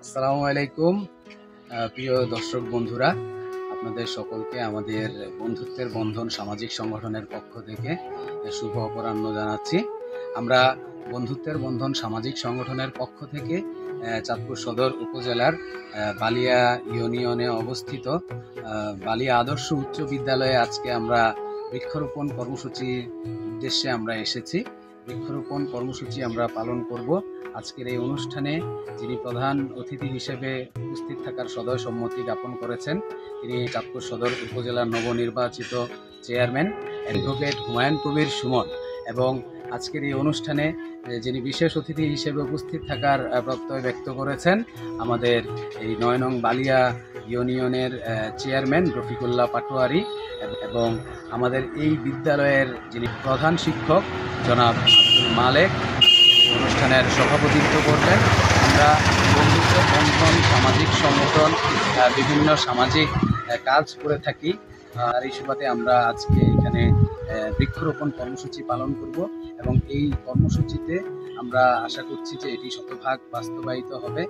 আসসালামু আলাইকুম প্রিয় দর্শক বন্ধুরা, আপনাদের সকলকে আমাদের বন্ধুত্বের বন্ধন সামাজিক সংগঠনের পক্ষ থেকে শুভ অপরাহ্ন জানাচ্ছি। আমরা বন্ধুত্বের বন্ধন সামাজিক সংগঠনের পক্ষ থেকে চাঁদপুর সদর উপজেলার বালিয়া ইউনিয়নে অবস্থিত বালিয়া আদর্শ উচ্চ বিদ্যালয়ে আজকে আমরা বৃক্ষরোপণ কর্মসূচির উদ্দেশ্যে আমরা এসেছি। বৃক্ষরোপণ কর্মসূচি আমরা পালন করব। আজকের এই অনুষ্ঠানে যিনি প্রধান অতিথি হিসেবে উপস্থিত থাকার সদয় সম্মতি জ্ঞাপন করেছেন, তিনি চাঁদপুর সদর উপজেলার নবনির্বাচিত চেয়ারম্যান অ্যাডভোকেট হুমায়ুন কবির সুমন। এবং আজকের এই অনুষ্ঠানে যিনি বিশেষ অতিথি হিসেবে উপস্থিত থাকার প্রত্যয় ব্যক্ত করেছেন, আমাদের এই ৯ নং বালিয়া ইউনিয়নের চেয়ারম্যান রফিকুল্লাহ পাটোয়ারি এবং আমাদের এই বিদ্যালয়ের যিনি প্রধান শিক্ষক জনাব আব্দুল মালেক অনুষ্ঠানের সভাপতিত্ব করবেন। আমরা বন্ধুত্বের বন্ধন সামাজিক সংগঠন বিভিন্ন সামাজিক কাজ করে থাকি, আর এই সুবাদে আমরা আজকে এখানে বৃক্ষরোপণ কর্মসূচি পালন করব এবং এই কর্মসূচিতে আমরা আশা করছি যে এটি শতভাগ বাস্তবায়িত হবে।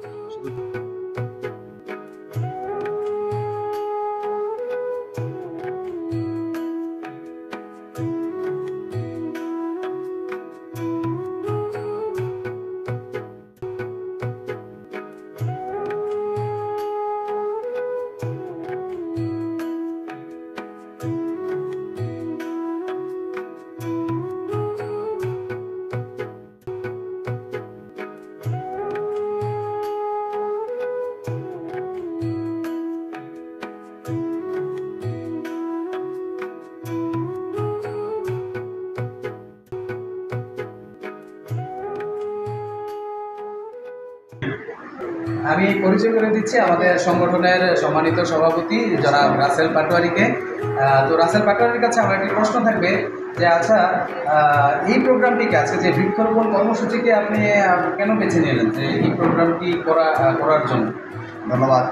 আমি পরিচয় করে দিচ্ছি আমাদের সংগঠনের সম্মানিত সভাপতি জনাব রাসেল পাটোয়ারিকে। তো রাসেল পাটোয়ারির কাছে আমার একটি প্রশ্ন থাকবে যে আচ্ছা, এই প্রোগ্রামটিকে আজকে যে বৃক্ষরোপণ কর্মসূচিকে আপনি কেন বেছে নিলেন যে এই প্রোগ্রামটি করার জন্য? ধন্যবাদ।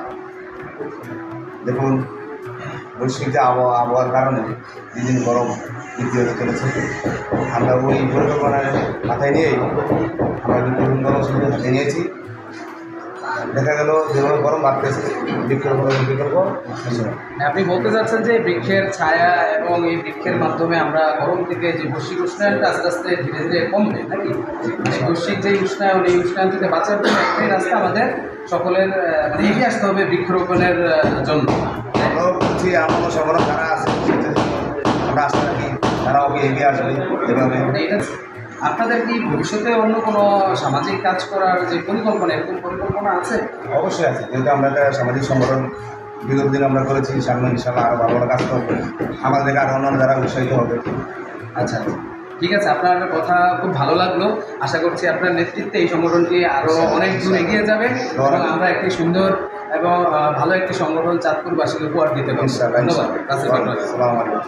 দেখুন, বৈশ্বিক যে আবহাওয়ার কারণে দিন গরম বৃদ্ধি হতে চলেছে। আমরা ওই পরিকল্পনার মাথায় নিয়েই আমরা বৃক্ষরোপণ কর্মসূচি হাতে নিয়েছি। দেখা গেল যেভাবে গরম বাড়তেছে, বৃক্ষরোপণের বিকল্প কিছু না। আপনি বলতে চাচ্ছেন যে বৃক্ষের ছায়া এবং এই বৃক্ষের মাধ্যমে আমরা গরম থেকে যে বৈশ্বিক উষ্ণায়নটা আস্তে আস্তে ধীরে ধীরে কমবে নাকি? মানে বৈশ্বিক যে উষ্ণায়ন, এই উষ্ণায়ন থেকে বাঁচার জন্য একটাই রাস্তা, আমাদের সকলের মানে এগিয়ে আসতে হবে বৃক্ষরোপণের জন্য। আমরাও বলছি, আমাদের সংগঠন যারা আছে আমরা আশা রাখি তারাও এগিয়ে আসবে এভাবে। এটা আপনাদের কি ভবিষ্যতে অন্য কোনো সামাজিক কাজ করার যে পরিকল্পনা, এরকম পরিকল্পনা আছে? অবশ্যই আছে, যেহেতু আমরা একটা সামাজিক সংগঠন বিগত দিন আমরা করেছি, সামনে ইনশাল্লাহ আরও ভালো ভালো কাজ করবো, আমাদের আরও অন্যান্য যারা উৎসাহিত হবে। আচ্ছা, ঠিক আছে, আপনার কথা খুব ভালো লাগলো। আশা করছি আপনার নেতৃত্বে এই সংগঠনটি আরও অনেক দূর এগিয়ে যাবে এবং আমরা একটি সুন্দর এবং ভালো একটি সংগঠন চাঁদপুরবাসীকে উপহার দিতে পারব। ধন্যবাদ। আসসালামু আলাইকুম।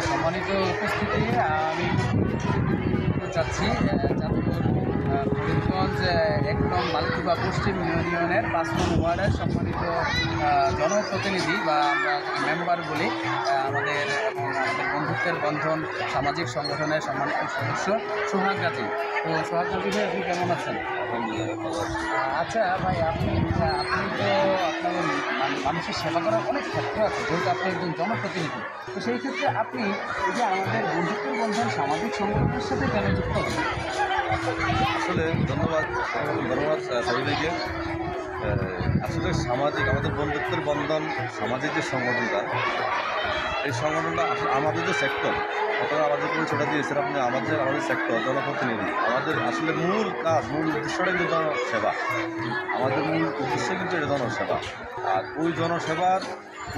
সম্মানিত উপস্থিতি, আমি চাচ্ছি চাঁদপুর ফরিদগঞ্জ ১ নং মালিকুবা পশ্চিম ইউনিয়নের ৫ নং ওয়ার্ডের সম্মানিত জনপ্রতিনিধি বা আমরা মেম্বার বলি, আমাদের বন্ধুত্বের বন্ধন সামাজিক সংগঠনের সম্মানিত সদস্য সোহাগ গাজী। তো সোহাগ গাজী ভাই, আপনি কেমন আছেন? আচ্ছা ভাই, আপনি তো আপনার মানুষের সেবা করার অনেক ক্ষেত্র আছে, যেহেতু আপনি একজন জনপ্রতিনিধি। তো সেই ক্ষেত্রে আপনি এই যে আমাদের বন্ধুত্বের বন্ধন সামাজিক সংগঠনের সাথে কেন যুক্ত হবেন? আসলে ধন্যবাদ সাহিবাইকে। আসলে আমাদের বন্ধুত্বের বন্ধন সামাজিক যে সংগঠনটা, এই সংগঠনটা আসলে আমাদের যে সেক্টর, অথবা আমাদের পরিচয়টা দিয়েছেন আপনি, আমাদের সেক্টর জনপ্রতিনিধি, আমাদের আসলে মূল কাজ, মূল উদ্দেশ্যটা কিন্তু জনসেবা। আমাদের মূল উদ্দেশ্য কিন্তু এটা জনসেবা। আর ওই জনসেবার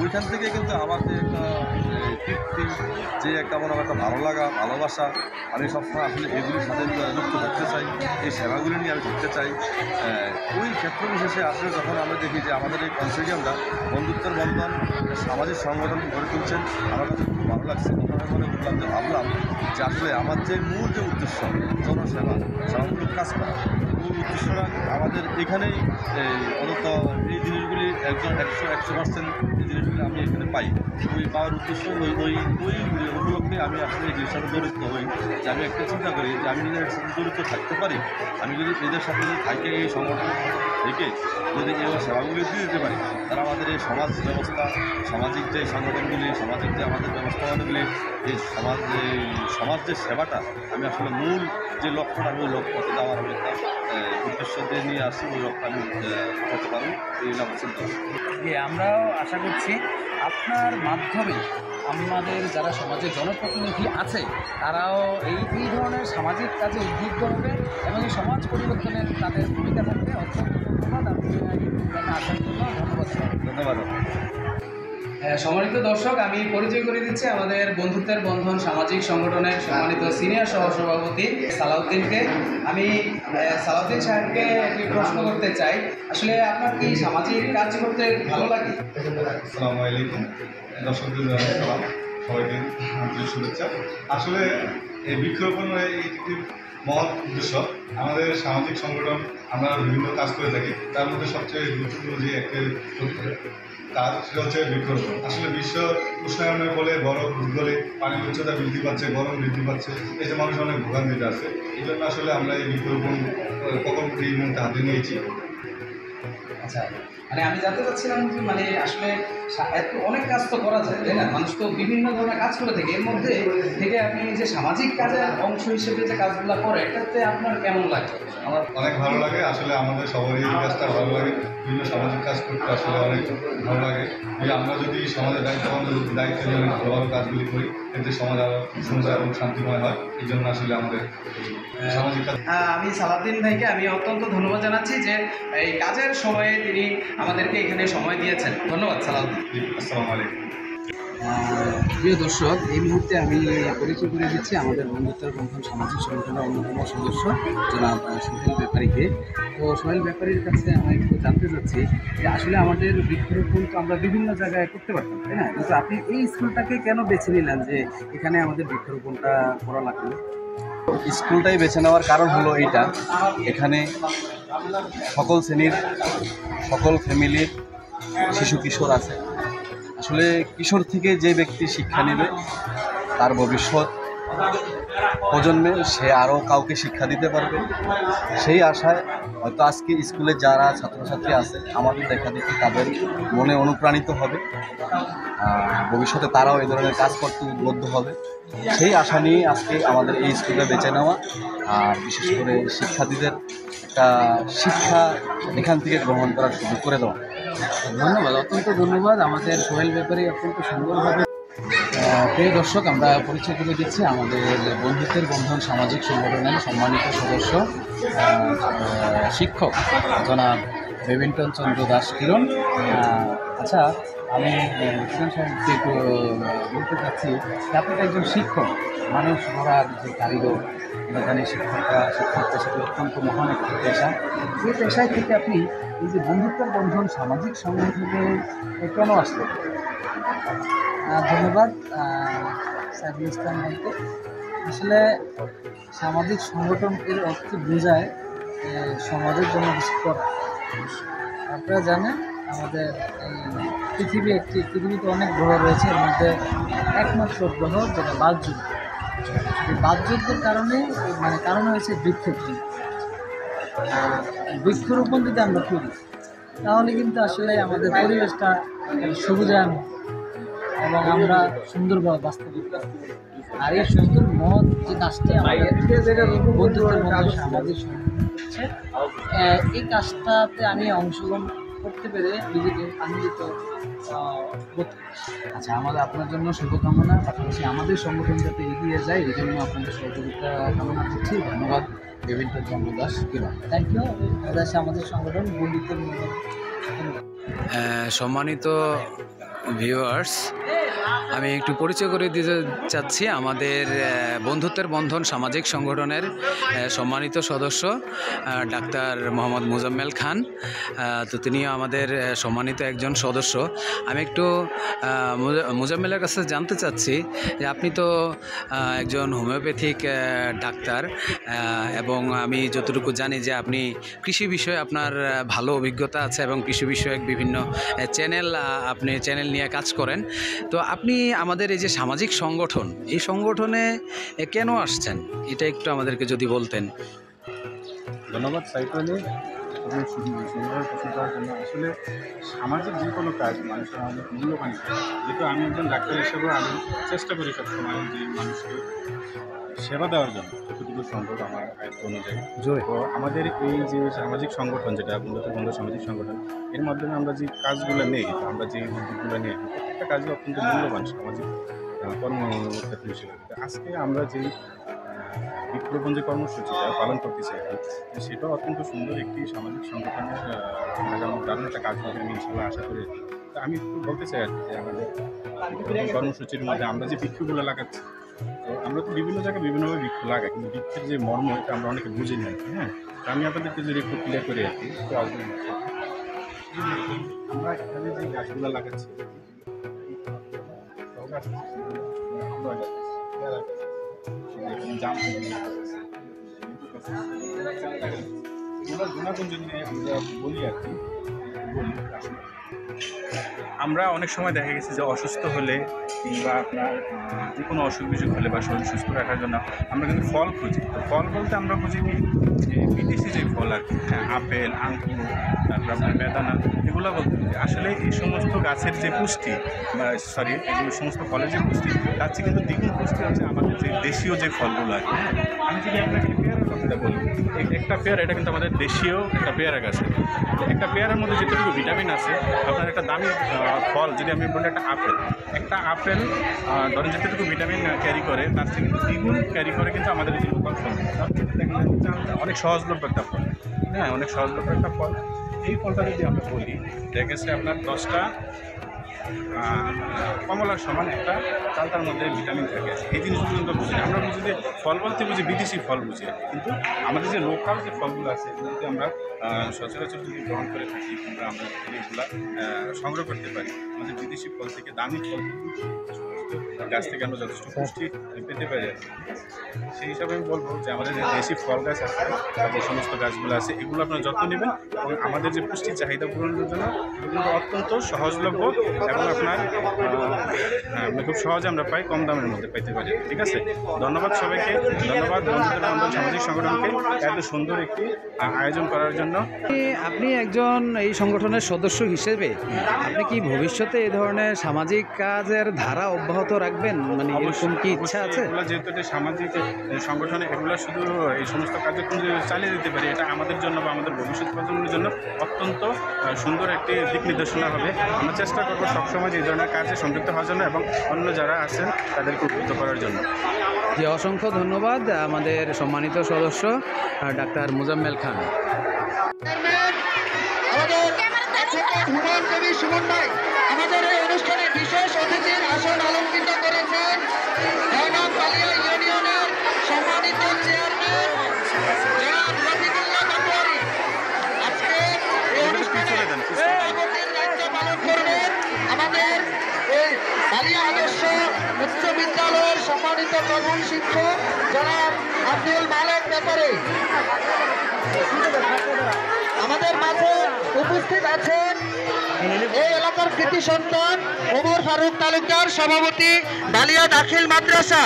ওইখান থেকে কিন্তু আমাদের তৃপ্তি, যে একটা মনে একটা ভালো লাগা, ভালোবাসা, আমি সবসময় আসলে এগুলির সাথে যুক্ত থাকতে চাই, এই সেবাগুলি নিয়ে আমি থাকতে চাই। ওই ক্ষেত্র বিশেষে আসলে যখন আমরা দেখি যে আমাদের এই কনসোর্টিয়ামটা বন্ধুত্বের বন্ধন সামাজিক সংগঠন গড়ে তুলছেন, আমার কাছে খুব ভালো লাগছে। মনে করলাম যে ভাবলাম যে আসলে আমার যে মূল যে উদ্দেশ্য জনসেবা, সেবামূলক কাজ করা, মূল উদ্দেশ্যটা আমাদের এখানেই অন্তত এই জিনিসগুলি 100% এই জিনিসগুলি আমি এখানে পাই। ওই পাওয়ার উদ্দেশ্য ওই উপলক্ষে আমি আসলে এই জিনিসটাতে জড়িত হই, যে আমি একটা চিন্তা করি যে আমি যদি এর সাথে জড়িত থাকতে পারি, আমি যদি এদের সাথে যদি থাকে এই সংগঠন থেকে যদি এই সেবাগুলি দিয়ে দিতে পারি, তারা আমাদের এই সমাজ ব্যবস্থা, সামাজিক যে সংগঠনগুলি, সামাজিক যে আমাদের ব্যবস্থাপনাগুলি, এই সমাজ যে সেবাটা আমি আসলে মূল যে লক্ষ্যটা, ওই লক্ষ্যতে যাওয়ার আমি একটা উদ্দেশ্য দিয়ে নিয়ে আসি, ওই লক্ষ্য আমি করতে পারবো এই আমার চিন্তা। আমরাও আশা করছি আপনার মাধ্যমে আমাদের যারা সমাজের জনপ্রতিনিধি আছে তারাও এই ধরনের সামাজিক কাজে উদ্বুদ্ধ হবে এবং এই সমাজ পরিবর্তনের তাদের ভূমিকা থাকবে। অত্যন্ত ধন্যবাদ, আপনি এই প্রোগ্রামে আসার জন্য ধন্যবাদ। সম্মানিত দর্শক, আমি পরিচয় করে দিচ্ছি আমাদের বন্ধুত্বের বন্ধন সামাজিক সংগঠনের সম্মানিত সিনিয়র সহসভাপতি সালাউদ্দিনকে। আমি সালাউদ্দিন সাহেবকে একটি প্রশ্ন করতে চাই, আসলে আপনার কি সামাজিক কাজ করতে ভালো লাগে? আসসালামু আলাইকুম, দর্শকদের সালাম, সবাইকে আন্তরিক শুভেচ্ছা। আসলে এই বৃক্ষরোপণ একটি মহৎ উদ্দেশ্য। আমাদের সামাজিক সংগঠন আমরা বিভিন্ন কাজ করে থাকি, তার মধ্যে সবচেয়ে গুরুত্বপূর্ণ যে একটি কাজ সেটা হচ্ছে বৃক্ষরোপণ। আসলে বিশ্ব উষ্ণায়নের ফলে বরফ গলে পানির উচ্চতা বৃদ্ধি পাচ্ছে, গরম বৃদ্ধি পাচ্ছে, এতে মানুষ অনেক ভোগান্তিতে আছে। এই জন্য আসলে আমরা এই বৃক্ষরোপণ প্রকল্পটি এই মুহূর্তে হাতে নিয়েছি। আচ্ছা, মানে আমি জানতে চাচ্ছিলাম যে মানে আসলে এত অনেক কাজ তো করা যায়, তাই না? মানুষ তো বিভিন্ন ধরনের কাজ করে থাকে, এর মধ্যে থেকে আপনি যে সামাজিক কাজের অংশ হিসেবে যে কাজগুলো করে, এটাতে আপনার কেমন লাগে? আমার অনেক ভালো লাগে। আসলে আমাদের সবারই এই কাজটা ভালো লাগে, বিভিন্ন সামাজিক কাজ করতে আসলে অনেক ভালো লাগে। যে আমরা যদি সমাজের দায়িত্ব নিয়ে ভালো ভালো কাজগুলি করি, এতে সমাজ আরও সুন্দর এবং শান্তিময় হয়। এই জন্য আসলে আমাদের সামাজিক কাজ। আমি সালাউদ্দিন ভাইকে আমি অত্যন্ত ধন্যবাদ জানাচ্ছি যে এই কাজের সময়ে তিনি আমাদেরকে এখানে সময় দিয়েছেন। ধন্যবাদ সালাউদ্দিন। আসসালামু আলাইকুম। প্রিয় দর্শক, এই মুহূর্তে আমি পরিচয় করে দিচ্ছি আমাদের বন্ধুত্বের বন্ধন সামাজিক সংগঠনের অন্যতম সদস্য জনাব সোহেল ব্যাপারীকে। তো সোহেল ব্যাপারীর কাছে আমি একটু জানতে চাচ্ছি যে আসলে আমাদের বৃক্ষরোপণ তো আমরা বিভিন্ন জায়গায় করতে পারতাম, তাই না? কিন্তু আপনি এই স্কুলটাকে কেন বেছে নিলেন যে এখানে আমাদের বৃক্ষরোপণটা করা লাগবে? স্কুলটাই বেছে নেওয়ার কারণ হলো এইটা, এখানে সকল শ্রেণীর সকল ফ্যামিলির শিশু কিশোর আছে। আসলে কিশোর থেকে যে ব্যক্তি শিক্ষা নেবে, তার ভবিষ্যৎ প্রজন্মে সে আরও কাউকে শিক্ষা দিতে পারবে। সেই আশায় হয়তো আজকে স্কুলে যারা ছাত্রছাত্রী আছে আমাদের দেখা দেখি তাদের মনে অনুপ্রাণিত হবে, ভবিষ্যতে তারাও এই ধরনের কাজ করতে উদ্বুদ্ধ হবে। সেই আশা নিয়ে আজকে আমাদের এই স্কুলে বেছে নেওয়া, আর বিশেষ করে শিক্ষার্থীদের একটা শিক্ষা এখান থেকে গ্রহণ করার সুযোগ করে দেওয়া। ধন্যবাদ, অত্যন্ত ধন্যবাদ আমাদের সোহেল ব্যাপারী অত্যন্ত সুন্দরভাবে। প্রিয় দর্শক, আমরা পরিচয় করে দিচ্ছি আমাদের বন্ধুত্বের বন্ধন সামাজিক সংগঠনের সম্মানিত সদস্য শিক্ষক জনাব বেবিন্টন চন্দ্র দাস কিরণ। আচ্ছা, আমি কিরণ সাহেবকে একটু বলতে চাচ্ছি যে আপনি তো একজন শিক্ষক, মানুষ গড়ার যে কারিগর, আমরা জানি শিক্ষকরা পেশাটি অত্যন্ত মহান একটি পেশা। এই পেশায় থেকে আপনি এই যে বন্ধুত্বের বন্ধন সামাজিক সংগঠনে কেন আসলেন? ধন্যবাদ সাইফুল ইসলাম ভাইকে। আসলে সামাজিক সংগঠন এর অর্থ বোঝায় সমাজের জন্য কিছু করা। আপনারা জানেন আমাদের এই পৃথিবীতে অনেক গ্রহ রয়েছে, এর মধ্যে একমাত্র গ্রহ যেটা বাতযুদ্ধ। এই বাতযুদ্ধের কারণ হয়েছে বৃক্ষরোপণ। বৃক্ষরোপণ যদি আমরা করি তাহলে কিন্তু আসলে আমাদের পরিবেশটা সবুজায়ন এবং আমরা সুন্দরভাবে বাঁচতে পারি। আর এই সুন্দর মহৎ যে কাজটি আমাদের বন্ধুত্বের মধ্যে সামাজিক হচ্ছে, এই কাজটাতে আমি অংশগ্রহণ করতে পেরে নিজেকে আনন্দিত বোধ করছি। আচ্ছা, আমাদের আপনার জন্য শুভকামনা, পাশাপাশি আমাদের সংগঠন যাতে এগিয়ে যায় এই জন্য আপনাদের সহযোগিতা কামনা করছি। ধন্যবাদ বেবিন্টন চন্দ্র দাস কিরণ। Thank you. আমাদের সংগঠন বন্ধুত্বের মধ্যে। সম্মানিত ভিউয়ার্স, আমি একটু পরিচয় করে দিতে চাচ্ছি আমাদের বন্ধুত্বের বন্ধন সামাজিক সংগঠনের সম্মানিত সদস্য ডাক্তার মোহাম্মদ মুজাম্মেল খান। তো তিনিও আমাদের সম্মানিত একজন সদস্য। আমি একটু মুজাম্মেলের কাছে জানতে চাচ্ছি যে আপনি তো একজন হোমিওপ্যাথিক ডাক্তার, এবং আমি যতটুকু জানি যে আপনি কৃষি বিষয়ে আপনার ভালো অভিজ্ঞতা আছে এবং কৃষি বিষয়ক বিভিন্ন আপনি চ্যানেল নিয়ে কাজ করেন। তো আপনি আমাদের এই যে সামাজিক সংগঠন, এই সংগঠনে কেন আসছেন এটা একটু আমাদেরকে যদি বলতেন। ধন্যবাদ সাইফুল আলী, আপনি সুন্দর প্রশ্ন করার জন্য। আসলে সামাজিক যে কোনো কাজ মানুষের অনেক মূল্যবান কাজ। যেহেতু আমি একজন ডাক্তার হিসেবে আমি চেষ্টা করি সবসময় যে মানুষকে সেবা দেওয়ার জন্য যতটুকু সম্ভব আমার আয়ত্ত অনুযায়ী। তো আমাদের এই যে সামাজিক সংগঠন, যেটা বন্ধুত্ব বন্ধু সামাজিক সংগঠন, এর মাধ্যমে আমরা যে কাজগুলো নেই, আমরা যে উদ্যোগগুলো নেই, প্রত্যেকটা কাজই অত্যন্ত মূল্যবান সামাজিক কর্মক্ষেত্র হিসেবে। আজকে আমরা যে বৃক্ষরোপণ যে কর্মসূচিটা পালন করতে চাই, সেটাও অত্যন্ত সুন্দর একটি সামাজিক সংগঠনের দারুণ একটা কাজ হবে আমি ইনশাল্লাহ আশা করি। তো আমি একটু বলতে চাই আর কি যে আমাদের বৃক্ষরোপণ কর্মসূচির মধ্যে আমরা যে বৃক্ষগুলো লাগাচ্ছি, তো আমরা তো বিভিন্ন জায়গায় বিভিন্নভাবে বৃক্ষ লাগাই, কিন্তু বৃক্ষের যে মর্ম এটা আমরা অনেকে বুঝি না আর কি। হ্যাঁ, তো আমি আপনাদেরকে যদি একটু ক্লিয়ার করি আর কি, আমরা এখানে যে গাছগুলো লাগাচ্ছি, বলি আর কি, আমরা অনেক সময় দেখা গেছে যে অসুস্থ হলে কিংবা আপনার যে কোনো অসুখ বিসুখ হলে বা শরীর সুস্থ রাখার জন্য আমরা কিন্তু ফল খুঁজি। তো ফল বলতে আমরা বুঝি কি বিদেশি যে ফল আর কি, হ্যাঁ, আপেল, আঙ্গুর, তারপর আপনার বেদানা, এগুলো বলতে বুঝি। আসলে এই সমস্ত গাছের যে পুষ্টি বা এই সমস্ত ফলের যে পুষ্টি, তার চেয়ে কিন্তু দ্বিগুণ পুষ্টি হচ্ছে আমাদের যে দেশীয় যে ফলগুলো আর কি। আমি যদি আপনাকে পেয়ারার কথাটা বলি, একটা পেয়ারা, এটা কিন্তু আমাদের দেশীয় একটা পেয়ারা গাছ। একটা পেয়ারার মধ্যে যেটুকু ভিটামিন আছে, আপনার একটা দামি ফল যদি আমি বলি একটা আপেল ধরেন যেটুকু ভিটামিন ক্যারি করে, তার থেকে কিন্তু দ্বিগুণ ক্যারি করে কিন্তু আমাদের যে লোকাল ফল। অনেক সহজলভ্য একটা ফল, হ্যাঁ, অনেক সহজলভ্য একটা ফল। এই ফলটা যদি আমরা বলি, দেখা গেছে আপনার 10টা কমলার সমান একটা চালতার মধ্যে ভিটামিন থাকে। এই জিনিসগুলো কিন্তু বুঝি, আমরা বুঝি যে ফল বলতে বুঝি বিদেশি ফল বুঝি, কিন্তু আমাদের যে লোকাল যে ফলগুলো আছে, এগুলো যদি আমরা সচরাচর যদি গ্রহণ করে থাকি কিংবা আমরা যদি এগুলো সংগ্রহ করতে পারি, আমাদের বিদেশি ফল থেকে দামি ফল গাছ থেকে আমরা যথেষ্ট পুষ্টি পেতে পারি। সেই হিসাবে আমি বলবো যে আমাদের যে দেশি ফল গাছ আছে, যে সমস্ত গাছগুলো আছে, এগুলো আপনার যত্ন নেবেন এবং আমাদের যে পুষ্টির চাহিদা পূরণের জন্য এগুলো অত্যন্ত সহজলভ্য এবং আপনার খুব সহজে আমরা পাই, কম দামের মধ্যে পাইতে পারি। ঠিক আছে, ধন্যবাদ সবাইকে, ধন্যবাদ বন্ধুত্ব বন্ধন সামাজিক সংগঠনকে এত সুন্দর একটি আয়োজন করার জন্য। আপনি একজন এই সংগঠনের সদস্য হিসেবে আপনি কি ভবিষ্যতে এই ধরনের সামাজিক কাজের ধারা অব্যাহত রাখবেন, মানে এরকম কি ইচ্ছা আছে? এগুলো যেহেতু এটা সামাজিক সংগঠনে, এগুলো শুধু এই সমস্ত কার্যক্রম যে চালিয়ে দিতে পারি, এটা আমাদের জন্য বা আমাদের ভবিষ্যৎ প্রজন্মের জন্য অত্যন্ত সুন্দর একটি দিক নির্দেশনা হবে। আমরা চেষ্টা করবো সবসময় এই ধরনের কাজে সম্পৃক্ত হওয়ার জন্য এবং অন্য যারা আছেন তাদেরকে উদ্বুদ্ধ করার জন্য। যে অসংখ্য ধন্যবাদ আমাদের সম্মানিত সদস্য ডাক্তার মোজাম্মেল খান। আমাদের এই অনুষ্ঠানে বিশেষ অতিথির আসন অলঙ্কৃত করেছেন বালিয়া ইউনিয়নের সম্মানিত চেয়ারম্যান জনাব রফিকুল্লাহ পাটোয়ারি। আজকে এই অনুষ্ঠানে সভাপতির দায়িত্ব পালন করবেন আমাদের এই বালিয়া আদর্শ উচ্চ বিদ্যালয়ের সম্মানিত প্রধান শিক্ষক জনাব আব্দুল মালেক ব্যাপারী। আমাদের মাঝে উপস্থিত আছেন এই এলাকার কৃতি সন্তান ওমর ফারুক তালুকদার, সভাপতি বালিয়া দাখিল মাদ্রাসা।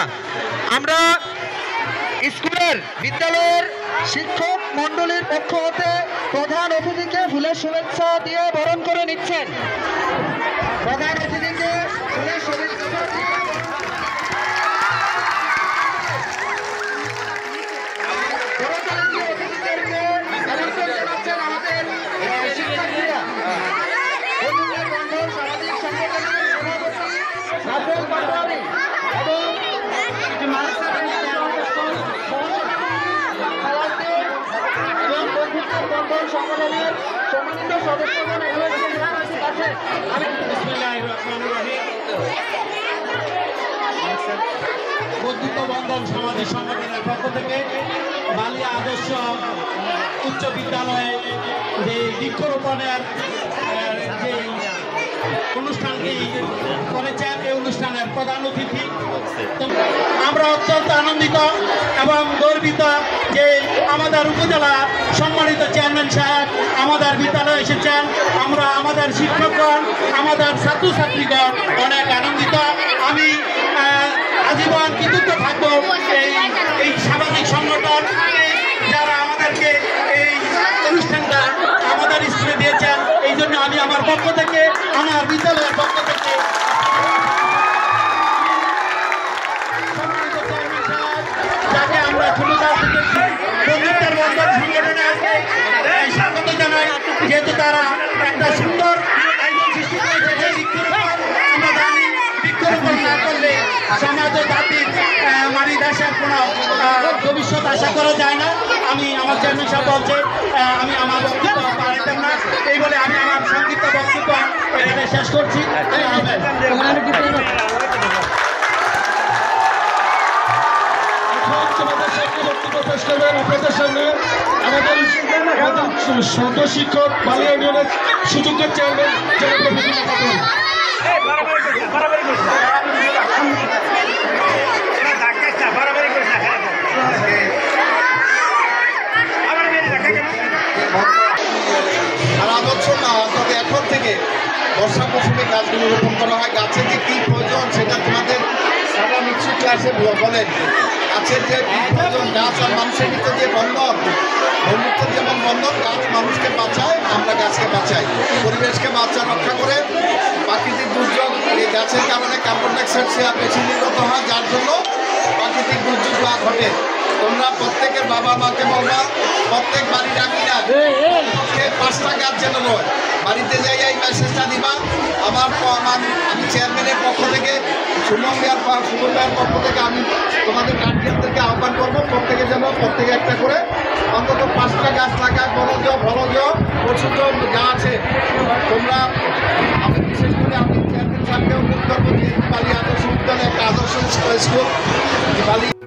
আমরা স্কুলের বিদ্যালয়ের শিক্ষক মণ্ডলীর পক্ষ হতে প্রধান অতিথিকে ফুলের শুভেচ্ছা দিয়ে বরণ করে নিচ্ছেন। প্রধান অতিথিকে ফুলের শুভেচ্ছা দিয়ে সংগঠনের সম্মানিত সদস্যগণ বন্ধুত্ব বন্ধন সামাজিক সংগঠনের পক্ষ থেকে বালিয়া আদর্শ উচ্চ বিদ্যালয়ে যে বৃক্ষরোপণের যে অনুষ্ঠানটি করেছেন। এই অনুষ্ঠানের প্রধান অতিথি আমরা অত্যন্ত আনন্দিত এবং গর্বিত যে আমাদের উপজেলা সম্মানিত চেয়ারম্যান সাহেব আমাদের বিদ্যালয়ে এসেছেন। আমরা আমাদের শিক্ষকগণ, আমাদের ছাত্রছাত্রীগণ অনেক আনন্দিত। আমি আজীবন কৃতজ্ঞ থাকবো এই সামাজিক সংগঠন যারা আমাদেরকে এই অনুষ্ঠানটা আমাদের স্কুলে দিয়েছেন। এই জন্য আমি আমার পক্ষ থেকে, আমার বিদ্যালয়ের পক্ষ থেকে যাকে আমরা ছোটকাল থেকে বন্ধুত্বের বন্ধন সংগঠনে আসে স্বাগত জানাই। যেহেতু তারা একটা সুন্দর আয়োজন সৃষ্টি করেছে, যে বৃক্ষরোপণ আমরা জানি বৃক্ষরোপণ না করলে সমাজ ও জাতির মানে দেশের কোনো ভবিষ্যৎ আশা করা যায় না। আমি আমার চেয়ারম্যান সাহেব বলছে আমি আমার বক্তব্য পারতাম না, এই বলে আমি আমার সংক্ষিপ্ত বক্তব্য এখানে শেষ করছি। আপনাদের সামনে আমাদের সদ্য শিক্ষক বালিয়া ইউনিয়নের সুযোগ্য চেয়ারম্যান সারা বছর না, তবে এখন থেকে বর্ষা মৌসুমে গাছগুলো রোপণ করা হয়। গাছের যে কী প্রয়োজন সেটা তোমাদের সারা মিক্সড ক্লাসে বলেন। গাছের যে কী প্রয়োজন, গাছ আর মানুষের ভিতরে যে বন্ধন, বন্ধুত্ব যেমন বন্ধন, গাছ মানুষকে বাঁচায়, আমরা গাছকে বাঁচাই, পরিবেশকে রক্ষা করে। প্রাকৃতিক দুর্যোগ এই গাছের কারণে কার্বন ডাইঅক্সাইড বেশি নির্গত হয়, যার জন্য প্রাকৃতিক দুর্যোগ ঘটে। তোমরা প্রত্যেকের বাবা মাকে বলবা, প্রত্যেক বাড়ির আঙিনা 5টা গাছ যেন রয়, বাড়িতে যাই এই মেসেজটা দিবা। আমি চেয়ারম্যানের পক্ষ থেকে, সুমন ভাইয়ের পক্ষ থেকে আমি তোমাদের গার্জিয়ানদেরকে আহ্বান করবো, প্রত্যেকে যেন প্রত্যেকে একটা করে অন্তত 5টা গাছ লাগায়। বনজ ভরজ ওষুধ যা আছে তোমরা, আমি বিশেষ করে আমি চেয়ারম্যান সাহেবকে অনুরোধ করবো যে বালি আদর্শ বিদ্যালয় একটা আদর্শ স্কুল বালি